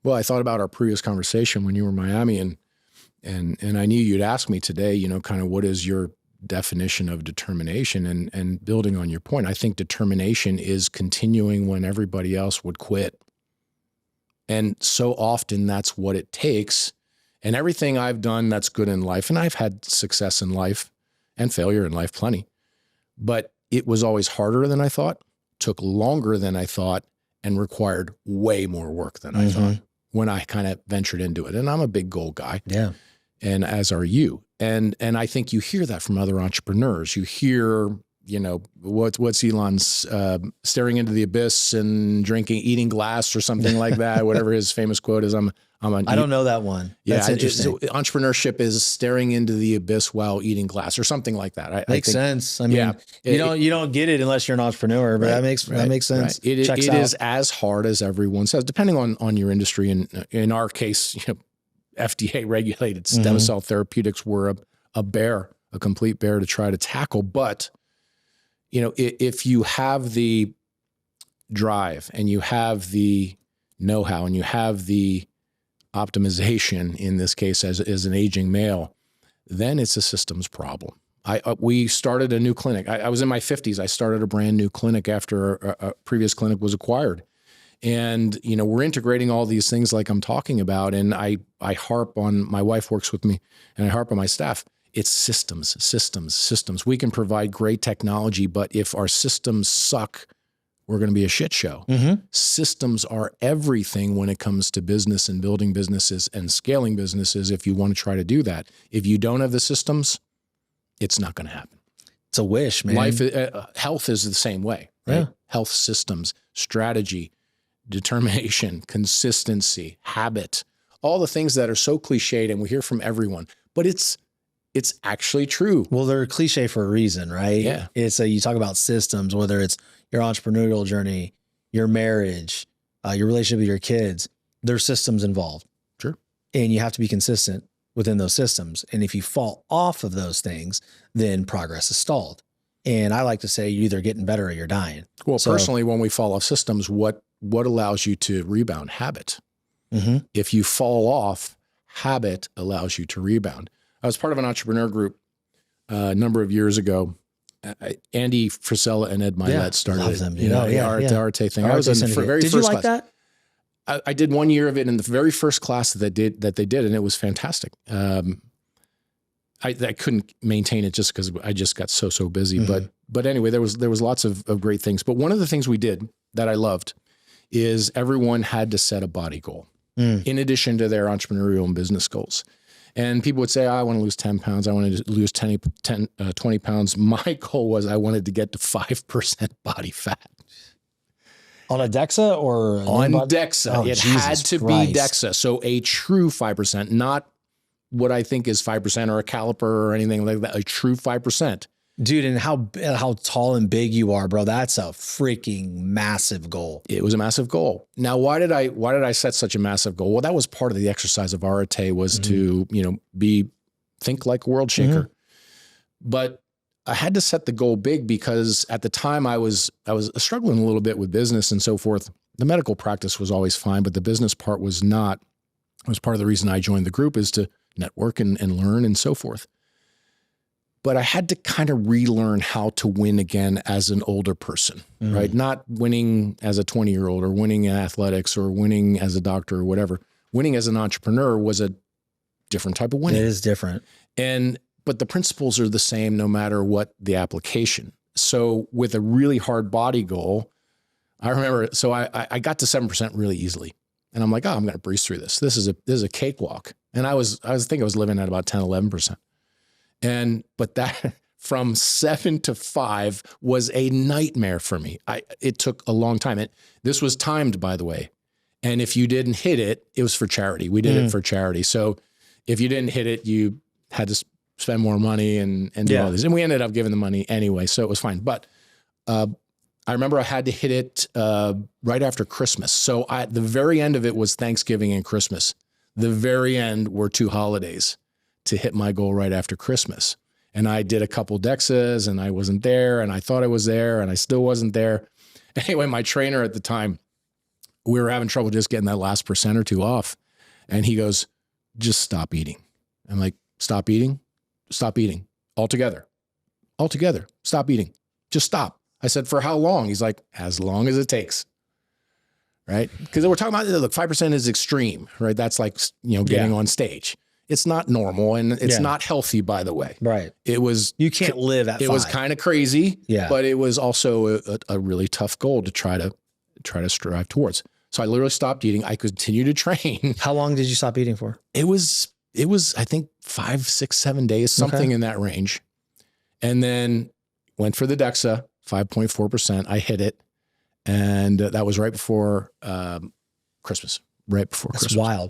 Well, I thought about our previous conversation when you were in Miami, and I knew you'd ask me today, kind of what is your definition of determination, and building on your point, I think determination is continuing when everybody else would quit. And so often that's what it takes. And everything I've done that's good in life, and I've had success in life and failure in life plenty, but it was always harder than I thought, took longer than I thought, and required way more work than I thought when I kind of ventured into it. And I'm a big goal guy. Yeah. And as are you. And I think you hear that from other entrepreneurs. You hear, what's Elon's staring into the abyss and eating glass or something like that, whatever his famous quote is. I don't know that one. Yeah, that's interesting. Entrepreneurship is staring into the abyss while eating glass or something like that. Makes sense. I mean, you don't get it unless you're an entrepreneur, but that makes sense. Right. It is as hard as everyone says, depending on your industry. And in our case, FDA regulated stem cell therapeutics were a complete bear to try to tackle. But, if you have the drive and you have the know-how and you have the optimization, in this case, as an aging male, then it's a systems problem. We started a new clinic. I was in my 50s. I started a brand new clinic after a previous clinic was acquired. And, we're integrating all these things like I'm talking about. And I harp on, my wife works with me, and I harp on my staff. It's systems. We can provide great technology, but if our systems suck, we're going to be a shit show. Systems are everything when it comes to business and building businesses and scaling businesses. If you want to try to do that, if you don't have the systems, it's not going to happen. It's a wish, man. Health is the same way, right? Yeah. Health systems, strategy, determination, consistency, habit, all the things that are so cliched and we hear from everyone, but it's actually true. Well, they're cliche for a reason, right? Yeah. You talk about systems, whether it's your entrepreneurial journey, your marriage, your relationship with your kids, there's systems involved. Sure. And you have to be consistent within those systems. And if you fall off of those things, then progress is stalled. And I like to say you're either getting better or you're dying. Well, personally, when we fall off systems, what allows you to rebound? Habit. If you fall off, habit allows you to rebound. I was part of an entrepreneur group a number of years ago. Andy Frisella and Ed Milet started it. The Arte thing. I was in the very first class. Did you like that? I did 1 year of it in the very first class that they did, and it was fantastic. I couldn't maintain it just because I just got so busy. But anyway, there was lots of great things. But one of the things we did that I loved is everyone had to set a body goal in addition to their entrepreneurial and business goals. And people would say, I want to lose 10 pounds. I want to lose 20 pounds. My goal was I wanted to get to 5% body fat. On a DEXA or? On DEXA. Oh, it had to be DEXA. So a true 5%, not what I think is 5% or a caliper or anything like that. A true 5%. Dude, and how tall and big you are, bro. That's a freaking massive goal. It was a massive goal. Now, why did I set such a massive goal? Well, that was part of the exercise of Arate was to, think like a world shaker. But I had to set the goal big because at the time I was struggling a little bit with business and so forth. The medical practice was always fine, but the business part was not. It was part of the reason I joined the group is to network and learn and so forth. But I had to kind of relearn how to win again as an older person, right? Not winning as a 20-year-old or winning in athletics or winning as a doctor or whatever. Winning as an entrepreneur was a different type of winning. It is different. But the principles are the same no matter what the application. So with a really hard body goal, I remember, so I got to 7% really easily. And I'm like, I'm going to breeze through this. This is a cakewalk. And I think I was living at about 10, 11%. But that from 7 to 5 was a nightmare for me. It took a long time. This was timed, by the way. And if you didn't hit it, it was for charity. We did it for charity. So if you didn't hit it, you had to spend more money and do all this. And we ended up giving the money anyway, so it was fine. But I remember I had to hit it right after Christmas. So the very end of it was Thanksgiving and Christmas. The very end were 2 holidays to hit my goal right after Christmas. And I did a couple DEXAs and I wasn't there and I thought I was there and I still wasn't there. Anyway, my trainer at the time we were having trouble just getting that last % or 2 off. And he goes, just stop eating. I'm like, stop eating altogether, stop eating, just stop. I said, for how long? He's like, as long as it takes. Right. Because we're talking about, look, 5% is extreme, right? That's like, getting on stage. It's not normal and it's not healthy, by the way. Right. You can't live at 5. It was kind of crazy, yeah, but it was also a really tough goal to try to strive towards. So I literally stopped eating. I continued to train. How long did you stop eating for? It was, I think 5, 6, 7 days, something in that range. And then went for the DEXA, 5.4%. I hit it. And that was right before Christmas. Right before Christmas. That's wild.